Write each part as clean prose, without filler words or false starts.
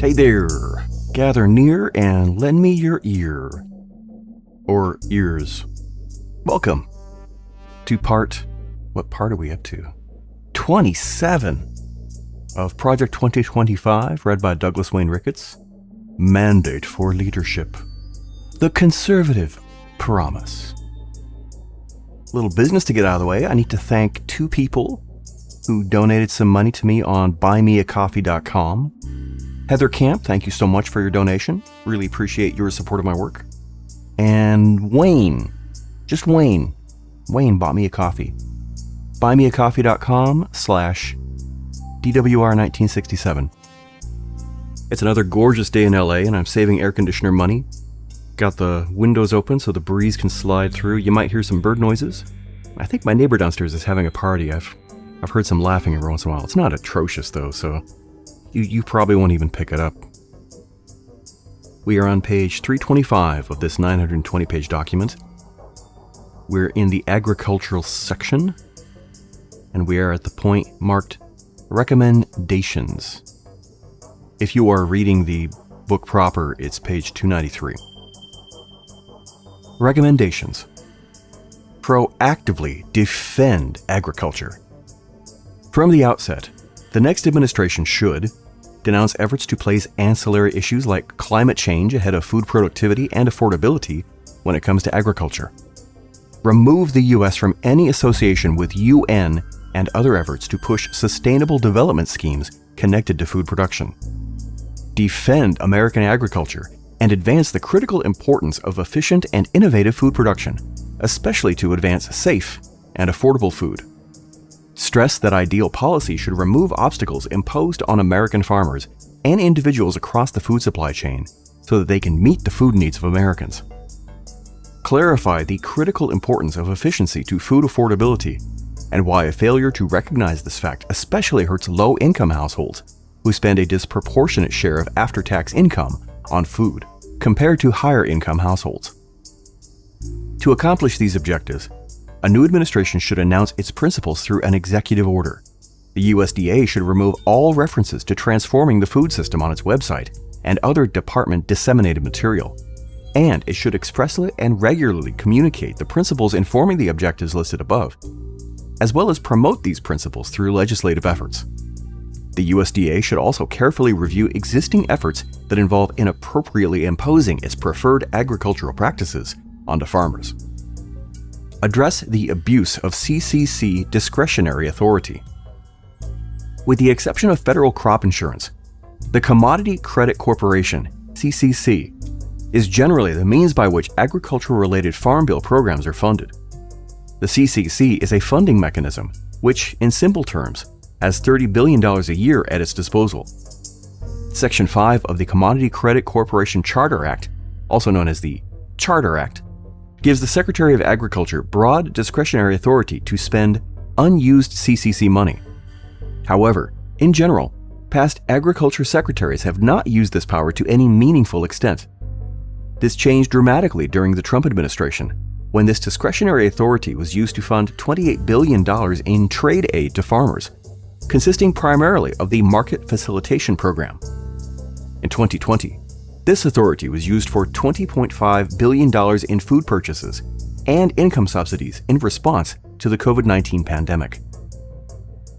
Hey there, gather near and lend me your ear. Or ears. Welcome to what part are we up to? 27 of Project 2025, read by Douglas Wayne Ricketts. Mandate for Leadership. The Conservative Promise. Little business to get out of the way. I need to thank two people who donated some money to me on buymeacoffee.com. Heather Camp, thank you so much for your donation. Really appreciate your support of my work. And Wayne, just Wayne bought me a coffee. buymeacoffee.com/DWR1967. It's another gorgeous day in LA and I'm saving air conditioner money. Got the windows open so the breeze can slide through. You might hear some bird noises. I think my neighbor downstairs is having a party. I've heard some laughing every once in a while. It's not atrocious though, so you probably won't even pick it up. We are on page 325 of this 920-page document. We're in the agricultural section, and we are at the point marked Recommendations. If you are reading the book proper, it's page 293. Recommendations. Proactively defend agriculture. From the outset, the next administration should denounce efforts to place ancillary issues like climate change ahead of food productivity and affordability when it comes to agriculture. Remove the U.S. from any association with UN and other efforts to push sustainable development schemes connected to food production. Defend American agriculture and advance the critical importance of efficient and innovative food production, especially to advance safe and affordable food. Stress that ideal policy should remove obstacles imposed on American farmers and individuals across the food supply chain so that they can meet the food needs of Americans. Clarify the critical importance of efficiency to food affordability and why a failure to recognize this fact especially hurts low-income households who spend a disproportionate share of after-tax income on food compared to higher-income households. To accomplish these objectives, a new administration should announce its principles through an executive order. The USDA should remove all references to transforming the food system on its website and other department-disseminated material, and it should expressly and regularly communicate the principles informing the objectives listed above, as well as promote these principles through legislative efforts. The USDA should also carefully review existing efforts that involve inappropriately imposing its preferred agricultural practices onto farmers. Address the abuse of CCC discretionary authority. With the exception of federal crop insurance, the Commodity Credit Corporation, CCC, is generally the means by which agricultural-related farm bill programs are funded. The CCC is a funding mechanism which, in simple terms, has $30 billion a year at its disposal. Section 5 of the Commodity Credit Corporation Charter Act, also known as the Charter Act, gives the Secretary of Agriculture broad discretionary authority to spend unused CCC money. However, in general, past agriculture secretaries have not used this power to any meaningful extent. This changed dramatically during the Trump administration, when this discretionary authority was used to fund $28 billion in trade aid to farmers, consisting primarily of the Market Facilitation Program. In 2020, this authority was used for $20.5 billion in food purchases and income subsidies in response to the COVID-19 pandemic.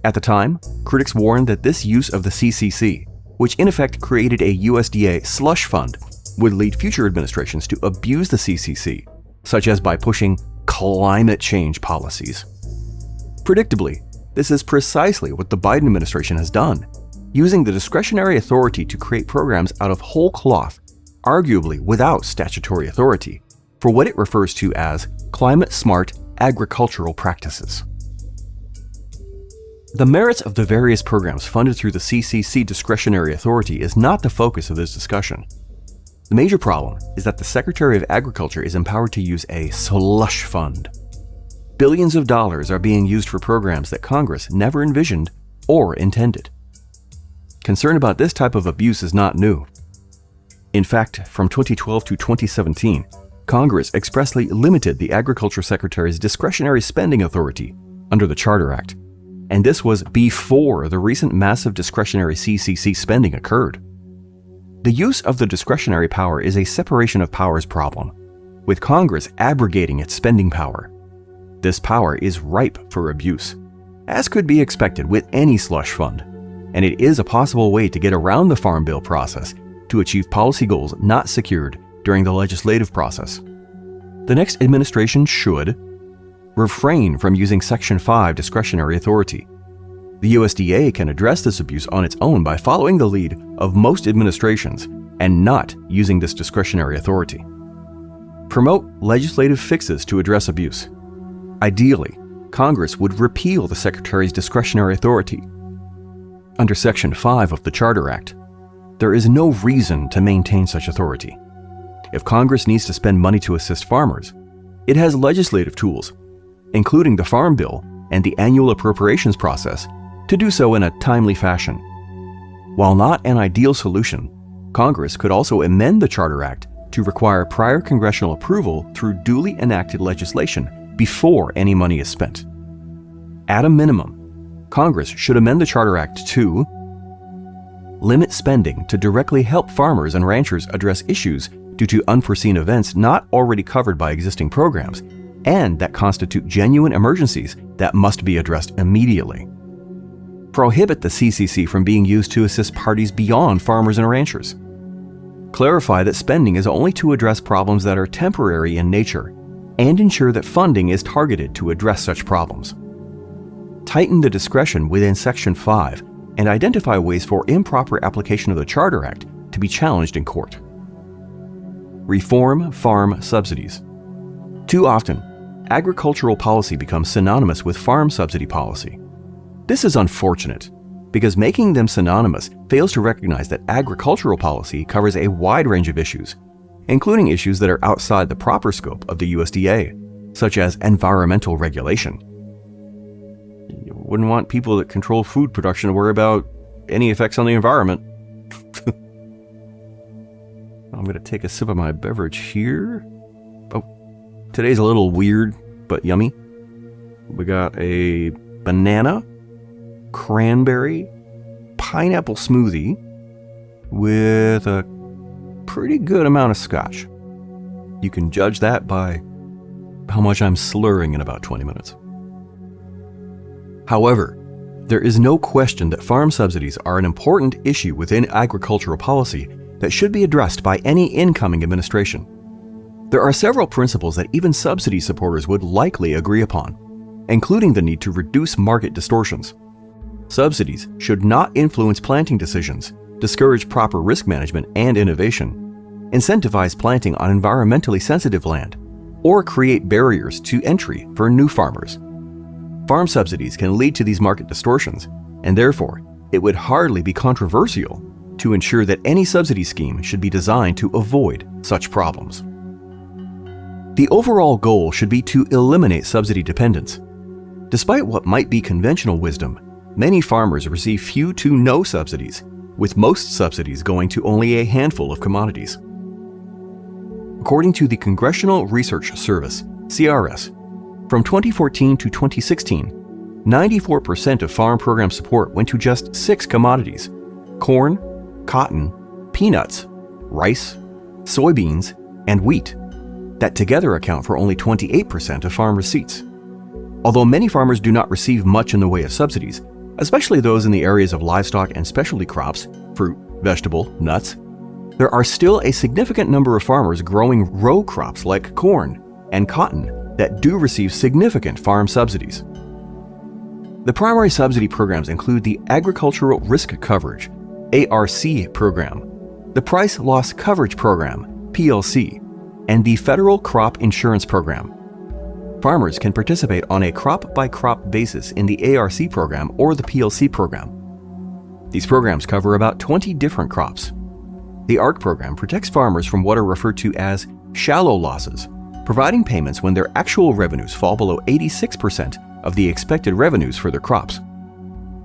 At the time, critics warned that this use of the CCC, which in effect created a USDA slush fund, would lead future administrations to abuse the CCC, such as by pushing climate change policies. Predictably, this is precisely what the Biden administration has done, using the discretionary authority to create programs out of whole cloth, arguably without statutory authority, for what it refers to as climate-smart agricultural practices. The merits of the various programs funded through the CCC discretionary authority is not the focus of this discussion. The major problem is that the Secretary of Agriculture is empowered to use a slush fund. Billions of dollars are being used for programs that Congress never envisioned or intended. Concern about this type of abuse is not new. In fact, from 2012 to 2017, Congress expressly limited the Agriculture Secretary's discretionary spending authority under the Charter Act, and this was before the recent massive discretionary CCC spending occurred. The use of the discretionary power is a separation of powers problem, with Congress abrogating its spending power. This power is ripe for abuse, as could be expected with any slush fund, and it is a possible way to get around the Farm Bill process to achieve policy goals not secured during the legislative process. The next administration should refrain from using Section 5 discretionary authority. The USDA can address this abuse on its own by following the lead of most administrations and not using this discretionary authority. Promote legislative fixes to address abuse. Ideally, Congress would repeal the Secretary's discretionary authority. Under Section 5 of the Charter Act, there is no reason to maintain such authority. If Congress needs to spend money to assist farmers, it has legislative tools, including the Farm Bill and the annual appropriations process, to do so in a timely fashion. While not an ideal solution, Congress could also amend the Charter Act to require prior congressional approval through duly enacted legislation before any money is spent. At a minimum, Congress should amend the Charter Act to limit spending to directly help farmers and ranchers address issues due to unforeseen events not already covered by existing programs and that constitute genuine emergencies that must be addressed immediately. Prohibit the CCC from being used to assist parties beyond farmers and ranchers. Clarify that spending is only to address problems that are temporary in nature, and ensure that funding is targeted to address such problems. Tighten the discretion within Section 5 and identify ways for improper application of the Charter Act to be challenged in court. Reform farm subsidies. Too often, agricultural policy becomes synonymous with farm subsidy policy. This is unfortunate, because making them synonymous fails to recognize that agricultural policy covers a wide range of issues, including issues that are outside the proper scope of the USDA, such as environmental regulation. You wouldn't want people that control food production to worry about any effects on the environment. I'm going to take a sip of my beverage here. Oh, today's a little weird, but yummy. We got a banana, cranberry, pineapple smoothie with a pretty good amount of scotch. You can judge that by how much I'm slurring in about 20 minutes. However, there is no question that farm subsidies are an important issue within agricultural policy that should be addressed by any incoming administration. There are several principles that even subsidy supporters would likely agree upon, including the need to reduce market distortions. Subsidies should not influence planting decisions, discourage proper risk management and innovation, incentivize planting on environmentally sensitive land, or create barriers to entry for new farmers. Farm subsidies can lead to these market distortions, and therefore, it would hardly be controversial to ensure that any subsidy scheme should be designed to avoid such problems. The overall goal should be to eliminate subsidy dependence. Despite what might be conventional wisdom, many farmers receive few to no subsidies, with most subsidies going to only a handful of commodities. According to the Congressional Research Service, CRS, from 2014 to 2016, 94% of farm program support went to just 6 commodities: corn, cotton, peanuts, rice, soybeans, and wheat, that together account for only 28% of farm receipts. Although many farmers do not receive much in the way of subsidies, especially those in the areas of livestock and specialty crops, fruit, vegetable, nuts, there are still a significant number of farmers growing row crops like corn and cotton that do receive significant farm subsidies. The primary subsidy programs include the Agricultural Risk Coverage, ARC program, the Price Loss Coverage Program, PLC, and the Federal Crop Insurance Program. Farmers can participate on a crop-by-crop basis in the ARC program or the PLC program. These programs cover about 20 different crops. The ARC program protects farmers from what are referred to as shallow losses, providing payments when their actual revenues fall below 86% of the expected revenues for their crops.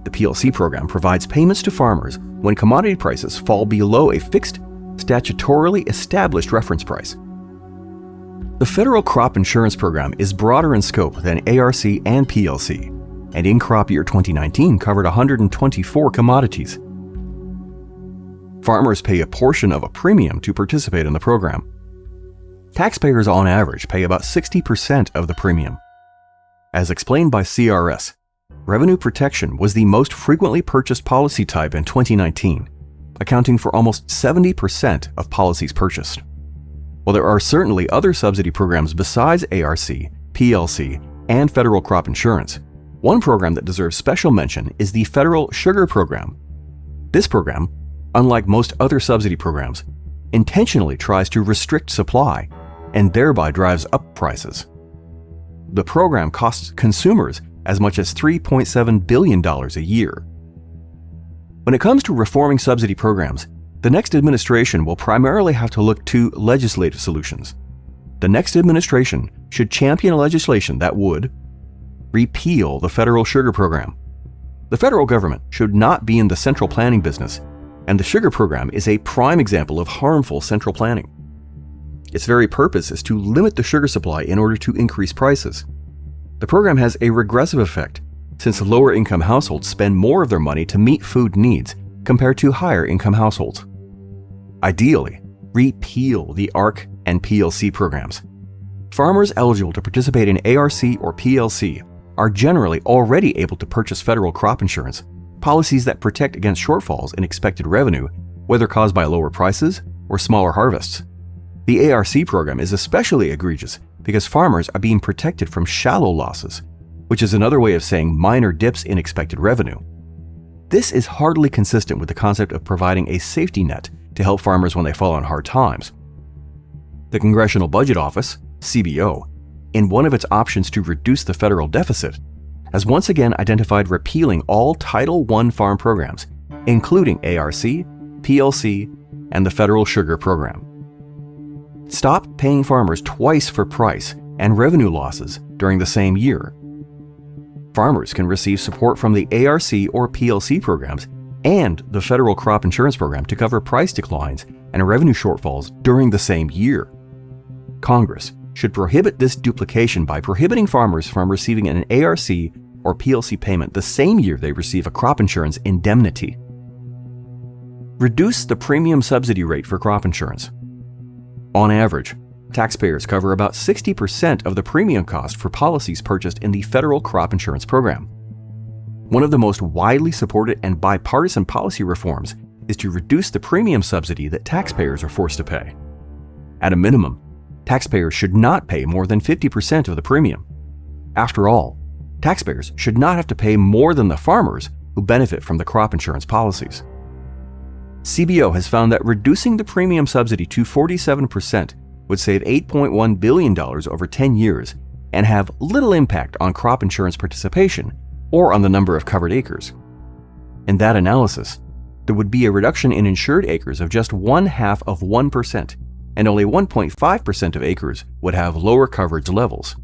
The PLC program provides payments to farmers when commodity prices fall below a fixed, statutorily established reference price. The Federal Crop Insurance Program is broader in scope than ARC and PLC, and in crop year 2019 covered 124 commodities. Farmers pay a portion of a premium to participate in the program. Taxpayers on average pay about 60% of the premium. As explained by CRS, revenue protection was the most frequently purchased policy type in 2019, accounting for almost 70% of policies purchased. While there are certainly other subsidy programs besides ARC, PLC, and federal crop insurance, one program that deserves special mention is the Federal Sugar Program. This program, unlike most other subsidy programs, intentionally tries to restrict supply and thereby drives up prices. The program costs consumers as much as $3.7 billion a year. When it comes to reforming subsidy programs, the next administration will primarily have to look to legislative solutions. The next administration should champion legislation that would repeal the Federal Sugar Program. The federal government should not be in the central planning business, and the Sugar Program is a prime example of harmful central planning. Its very purpose is to limit the sugar supply in order to increase prices. The program has a regressive effect, since lower-income households spend more of their money to meet food needs compared to higher-income households. Ideally, repeal the ARC and PLC programs. Farmers eligible to participate in ARC or PLC are generally already able to purchase federal crop insurance, policies that protect against shortfalls in expected revenue, whether caused by lower prices or smaller harvests. The ARC program is especially egregious because farmers are being protected from shallow losses, which is another way of saying minor dips in expected revenue. This is hardly consistent with the concept of providing a safety net to help farmers when they fall on hard times. The Congressional Budget Office, CBO, in one of its options to reduce the federal deficit, has once again identified repealing all Title I farm programs, including ARC, PLC, and the Federal Sugar Program. Stop paying farmers twice for price and revenue losses during the same year. Farmers can receive support from the ARC or PLC programs and the Federal Crop Insurance Program to cover price declines and revenue shortfalls during the same year. Congress should prohibit this duplication by prohibiting farmers from receiving an ARC or PLC payment the same year they receive a crop insurance indemnity. Reduce the premium subsidy rate for crop insurance. On average, taxpayers cover about 60% of the premium cost for policies purchased in the Federal Crop Insurance Program. One of the most widely supported and bipartisan policy reforms is to reduce the premium subsidy that taxpayers are forced to pay. At a minimum, taxpayers should not pay more than 50% of the premium. After all, taxpayers should not have to pay more than the farmers who benefit from the crop insurance policies. CBO has found that reducing the premium subsidy to 47% would save $8.1 billion over 10 years and have little impact on crop insurance participation or on the number of covered acres. In that analysis, there would be a reduction in insured acres of just 0.5%, and only 1.5% of acres would have lower coverage levels.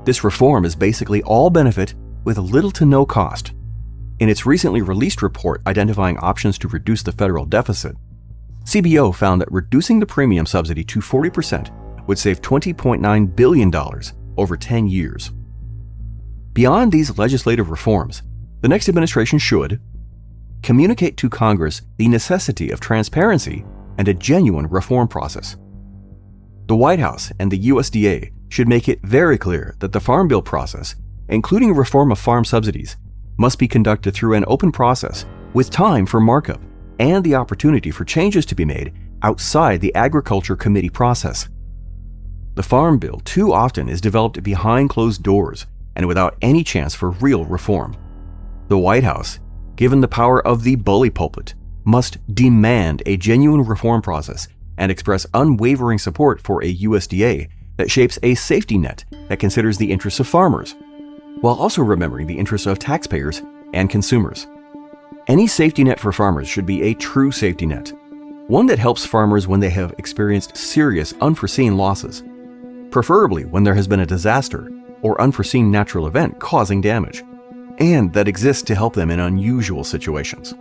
This reform is basically all benefit with little to no cost. In its recently released report identifying options to reduce the federal deficit, CBO found that reducing the premium subsidy to 40% would save $20.9 billion over 10 years. Beyond these legislative reforms, the next administration should communicate to Congress the necessity of transparency and a genuine reform process. The White House and the USDA should make it very clear that the Farm Bill process, including reform of farm subsidies, must be conducted through an open process with time for markup and the opportunity for changes to be made outside the Agriculture Committee process. The Farm Bill too often is developed behind closed doors and without any chance for real reform. The White House, given the power of the bully pulpit, must demand a genuine reform process and express unwavering support for a USDA that shapes a safety net that considers the interests of farmers, while also remembering the interests of taxpayers and consumers. Any safety net for farmers should be a true safety net, one that helps farmers when they have experienced serious unforeseen losses, preferably when there has been a disaster or unforeseen natural event causing damage, and that exists to help them in unusual situations.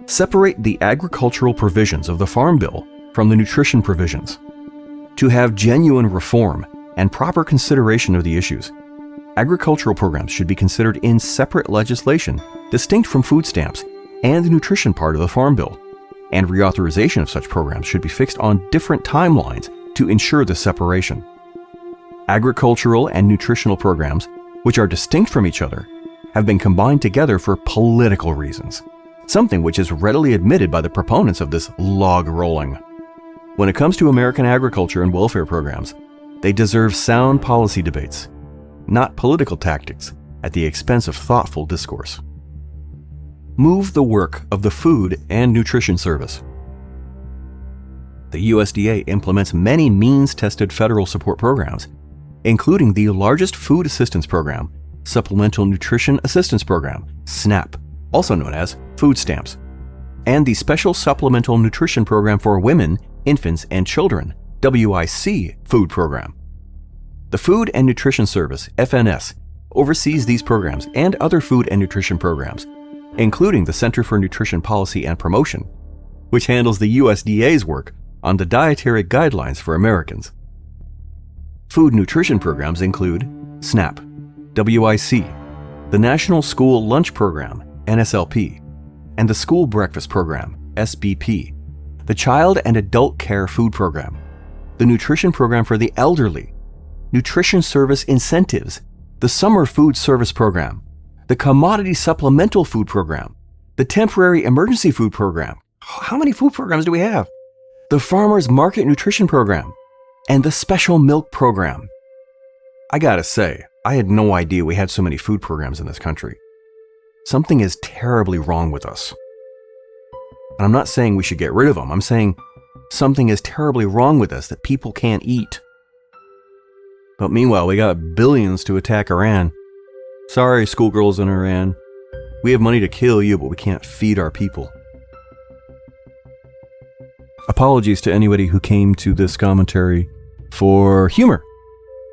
Separate the agricultural provisions of the Farm Bill from the nutrition provisions. To have genuine reform and proper consideration of the issues, agricultural programs should be considered in separate legislation, distinct from food stamps, and the nutrition part of the Farm Bill, and reauthorization of such programs should be fixed on different timelines to ensure the separation. Agricultural and nutritional programs, which are distinct from each other, have been combined together for political reasons, something which is readily admitted by the proponents of this log rolling. When it comes to American agriculture and welfare programs, they deserve sound policy debates, not political tactics at the expense of thoughtful discourse. Move the work of the Food and Nutrition Service. The USDA implements many means-tested federal support programs, including the largest food assistance program, Supplemental Nutrition Assistance Program, SNAP, also known as food stamps, and the Special Supplemental Nutrition Program for Women, Infants, and Children, WIC food program. The Food and Nutrition Service, FNS, oversees these programs and other food and nutrition programs, including the Center for Nutrition Policy and Promotion, which handles the USDA's work on the dietary guidelines for Americans. Food nutrition programs include SNAP, WIC, the National School Lunch Program, NSLP, and the School Breakfast Program, SBP, the Child and Adult Care Food Program, the Nutrition Program for the Elderly, Nutrition Service Incentives, the Summer Food Service Program, the Commodity Supplemental Food Program, the Temporary Emergency Food Program. How many food programs do we have? The Farmers Market Nutrition Program, and the Special Milk Program. I gotta say, I had no idea we had so many food programs in this country. Something is terribly wrong with us. And I'm not saying we should get rid of them. I'm saying something is terribly wrong with us that people can't eat. But meanwhile, we got billions to attack Iran. Sorry, schoolgirls in Iran. We have money to kill you, but we can't feed our people. Apologies to anybody who came to this commentary for humor.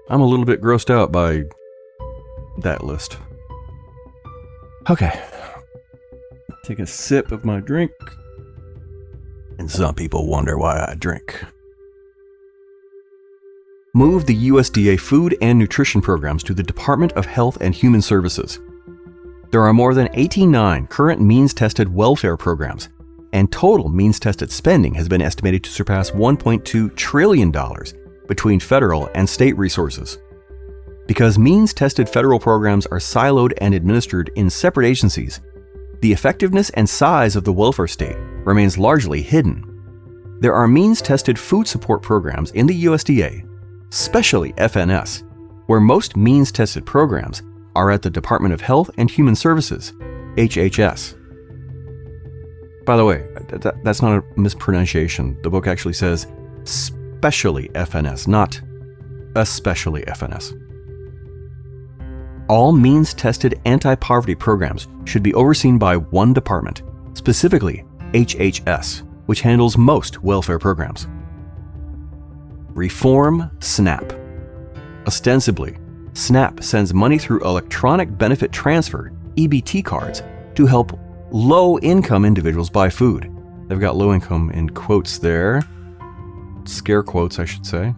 I'm a little bit grossed out by that list. Okay. Take a sip of my drink. And some people wonder why I drink. Move the USDA food and nutrition programs to the Department of Health and Human Services. There are more than 89 current means-tested welfare programs, and total means-tested spending has been estimated to surpass $1.2 trillion between federal and state resources. Because means-tested federal programs are siloed and administered in separate agencies, the effectiveness and size of the welfare state remains largely hidden. There are means-tested food support programs in the USDA, especially FNS, where most means-tested programs are at the Department of Health and Human Services, HHS. By the way, that's not a mispronunciation. The book actually says specially FNS, not especially FNS. All means-tested anti-poverty programs should be overseen by one department, specifically HHS, which handles most welfare programs. Reform SNAP. Ostensibly, SNAP sends money through electronic benefit transfer, EBT cards, to help low-income individuals buy food. They've got low-income in quotes there. Scare quotes, I should say.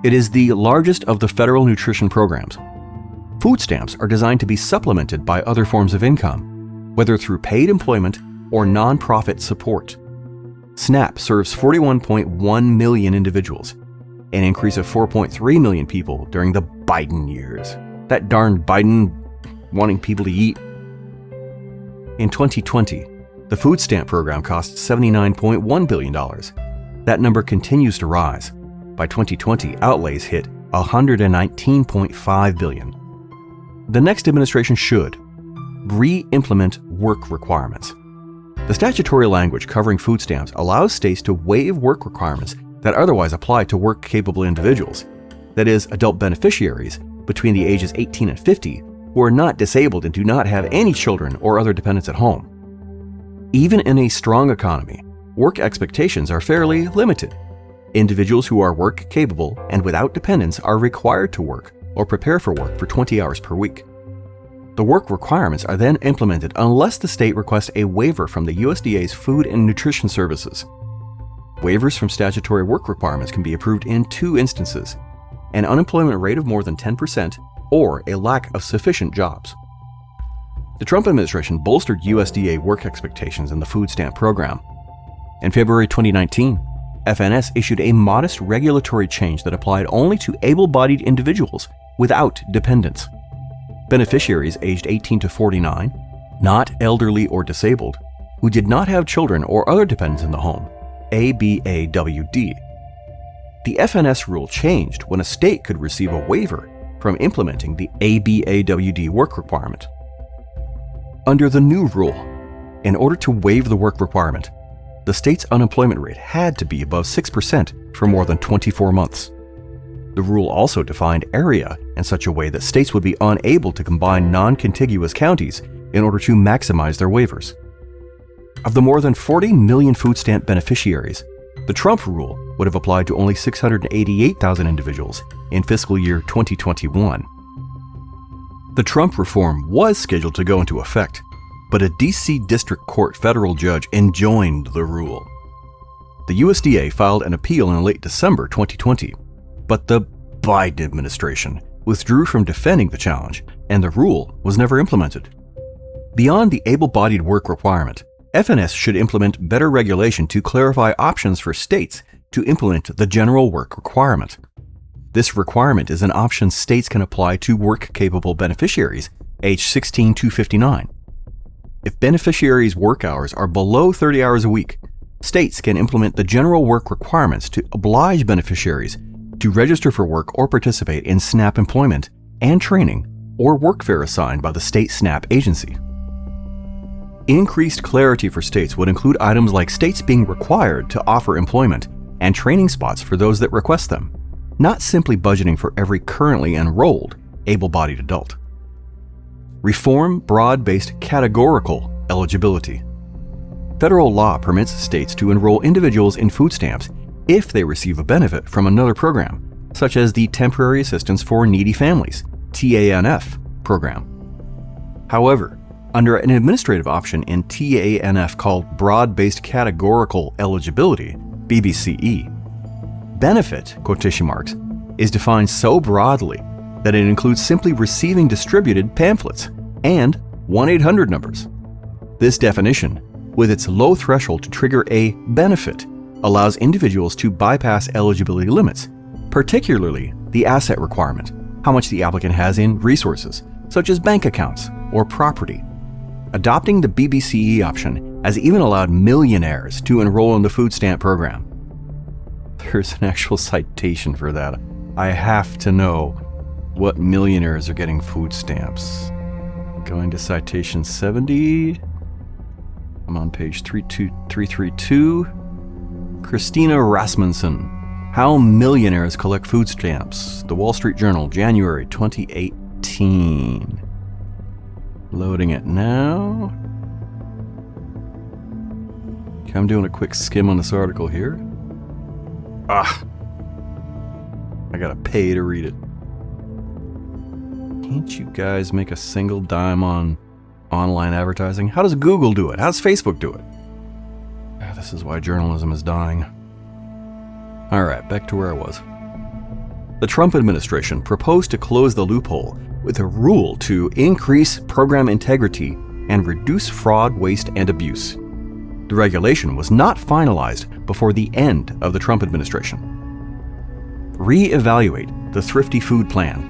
It is the largest of the federal nutrition programs. Food stamps are designed to be supplemented by other forms of income, whether through paid employment or nonprofit support. SNAP serves 41.1 million individuals, an increase of 4.3 million people during the Biden years. That darn Biden wanting people to eat. In 2020, the food stamp program cost $79.1 billion. That number continues to rise. By 2020, outlays hit $119.5 billion. The next administration should re-implement work requirements. The statutory language covering food stamps allows states to waive work requirements that otherwise apply to work-capable individuals, that is, adult beneficiaries between the ages 18 and 50 who are not disabled and do not have any children or other dependents at home. Even in a strong economy, work expectations are fairly limited. Individuals who are work-capable and without dependents are required to work or prepare for work for 20 hours per week. The work requirements are then implemented unless the state requests a waiver from the USDA's Food and Nutrition Services. Waivers from statutory work requirements can be approved in two instances: an unemployment rate of more than 10% or a lack of sufficient jobs. The Trump administration bolstered USDA work expectations in the food stamp program. In February 2019, FNS issued a modest regulatory change that applied only to able-bodied individuals without dependents. Beneficiaries aged 18 to 49, not elderly or disabled, who did not have children or other dependents in the home, ABAWD. The FNS rule changed when a state could receive a waiver from implementing the ABAWD work requirement. Under the new rule, in order to waive the work requirement, the state's unemployment rate had to be above 6% for more than 24 months. The rule also defined area in such a way that states would be unable to combine non-contiguous counties in order to maximize their waivers. Of the more than 40 million food stamp beneficiaries, the Trump rule would have applied to only 688,000 individuals in fiscal year 2021. The Trump reform was scheduled to go into effect, but a D.C. District Court federal judge enjoined the rule. The USDA filed an appeal in late December 2020, but the Biden administration withdrew from defending the challenge, and the rule was never implemented. Beyond the able-bodied work requirement, FNS should implement better regulation to clarify options for states to implement the general work requirement. This requirement is an option states can apply to work-capable beneficiaries aged 16 to 59. If beneficiaries' work hours are below 30 hours a week, states can implement the general work requirements to oblige beneficiaries to register for work or participate in SNAP employment and training or workfare assigned by the state SNAP agency. Increased clarity for states would include items like states being required to offer employment and training spots for those that request them, not simply budgeting for every currently enrolled able-bodied adult. Reform broad-based categorical eligibility. Federal law permits states to enroll individuals in food stamps if they receive a benefit from another program, such as the Temporary Assistance for Needy Families, TANF program. However, under an administrative option in TANF called Broad-Based Categorical Eligibility, BBCE, benefit, quotation marks, is defined so broadly that it includes simply receiving distributed pamphlets and 1-800 numbers. This definition, with its low threshold to trigger a benefit, allows individuals to bypass eligibility limits, particularly the asset requirement, how much the applicant has in resources, such as bank accounts or property. Adopting the BBCE option has even allowed millionaires to enroll in the food stamp program. There's an actual citation for that. I have to know what millionaires are getting food stamps. Going to citation 70. I'm on page 332. Christina Rasmussen. How Millionaires Collect Food Stamps. The Wall Street Journal, January 2018. Loading it now. Okay, I'm doing a quick skim on this article here. I gotta pay to read it. Can't you guys make a single dime on online advertising? How does Google do it? How does Facebook do it? This is why journalism is dying. Alright, back to where I was. The Trump administration proposed to close the loophole with a rule to increase program integrity and reduce fraud, waste, and abuse. The regulation was not finalized before the end of the Trump administration. Re-evaluate the Thrifty Food Plan.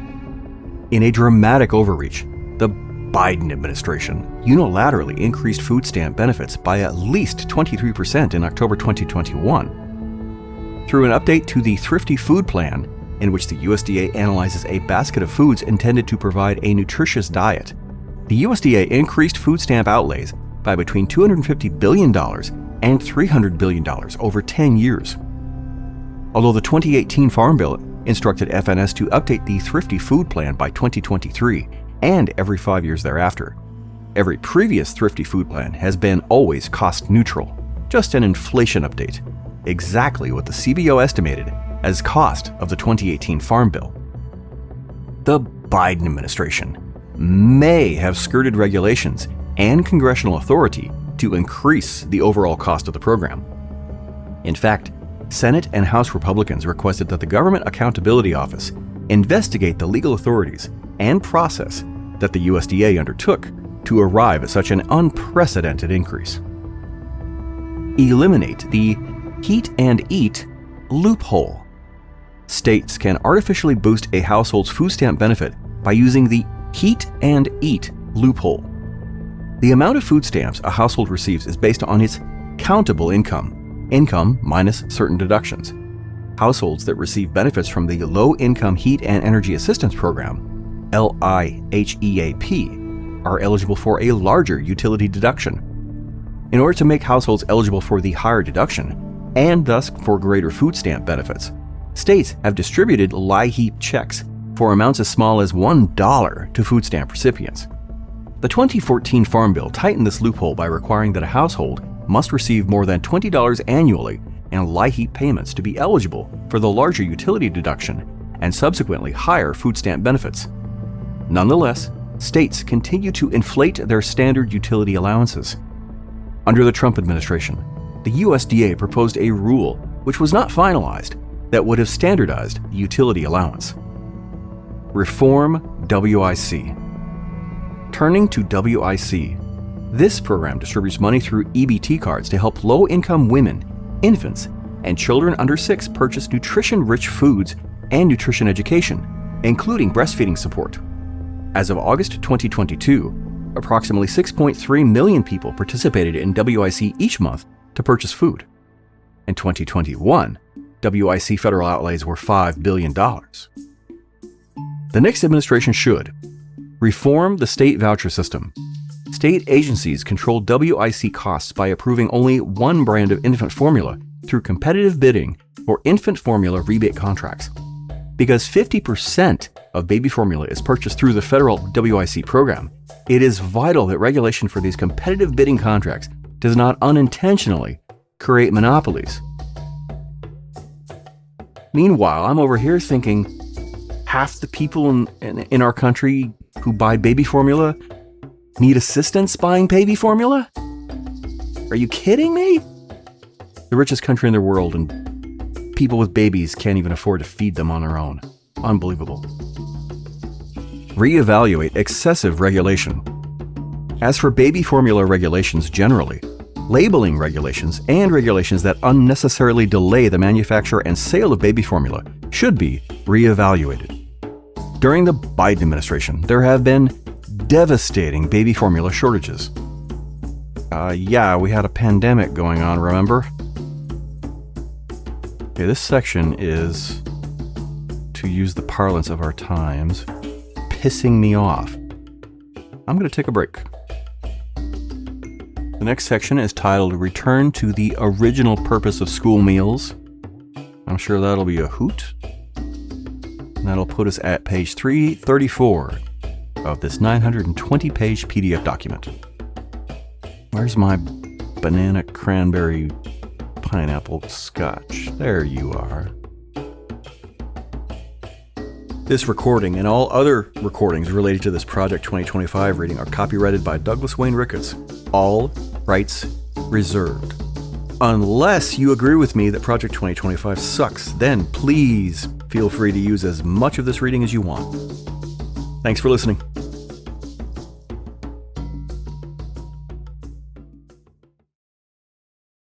In a dramatic overreach, the Biden administration unilaterally increased food stamp benefits by at least 23% in October 2021. Through an update to the Thrifty Food Plan, in which the USDA analyzes a basket of foods intended to provide a nutritious diet, the USDA increased food stamp outlays by between $250 billion and $300 billion over 10 years. Although the 2018 Farm Bill instructed FNS to update the Thrifty Food Plan by 2023 and every 5 years thereafter, every previous Thrifty Food Plan has been always cost neutral, just an inflation update, exactly what the CBO estimated as cost of the 2018 Farm Bill. The Biden administration may have skirted regulations and congressional authority to increase the overall cost of the program. In fact, Senate and House Republicans requested that the Government Accountability Office investigate the legal authorities and process that the USDA undertook to arrive at such an unprecedented increase. Eliminate the heat and eat loophole. States can artificially boost a household's food stamp benefit by using the heat and eat loophole. The amount of food stamps a household receives is based on its countable income minus certain deductions. Households that receive benefits from the Low Income Heat and Energy Assistance Program, LIHEAP, are eligible for a larger utility deduction. In order to make households eligible for the higher deduction, and thus for greater food stamp benefits, states have distributed LIHEAP checks for amounts as small as $1 to food stamp recipients. The 2014 Farm Bill tightened this loophole by requiring that a household must receive more than $20 annually in LIHEAP payments to be eligible for the larger utility deduction and subsequently higher food stamp benefits. Nonetheless, states continue to inflate their standard utility allowances. Under the Trump administration, the USDA proposed a rule, which was not finalized, that would have standardized the utility allowance. Reform WIC. Turning to WIC, this program distributes money through EBT cards to help low-income women, infants, and children under 6 purchase nutrition-rich foods and nutrition education, including breastfeeding support. As of August 2022, approximately 6.3 million people participated in WIC each month to purchase food. In 2021, WIC federal outlays were $5 billion. The next administration should reform the state voucher system. State agencies control WIC costs by approving only one brand of infant formula through competitive bidding for infant formula rebate contracts. Because 50% of baby formula is purchased through the federal WIC program, it is vital that regulation for these competitive bidding contracts does not unintentionally create monopolies. Meanwhile, I'm over here thinking half the people in our country who buy baby formula need assistance buying baby formula? Are you kidding me? The richest country in the world, and people with babies can't even afford to feed them on their own. Unbelievable. Reevaluate excessive regulation. As for baby formula regulations generally, labeling regulations and regulations that unnecessarily delay the manufacture and sale of baby formula should be reevaluated. During the Biden administration, there have been devastating baby formula shortages. We had a pandemic going on, remember? Okay, this section is, to use the parlance of our times, pissing me off. I'm going to take a break. The next section is titled Return to the Original Purpose of School Meals. I'm sure that'll be a hoot. And that'll put us at page 334 of this 920-page PDF document. Where's my banana cranberry pineapple scotch? There you are. This recording and all other recordings related to this Project 2025 reading are copyrighted by Douglas Wayne Ricketts. All rights reserved. Unless you agree with me that Project 2025 sucks, then please feel free to use as much of this reading as you want. Thanks for listening.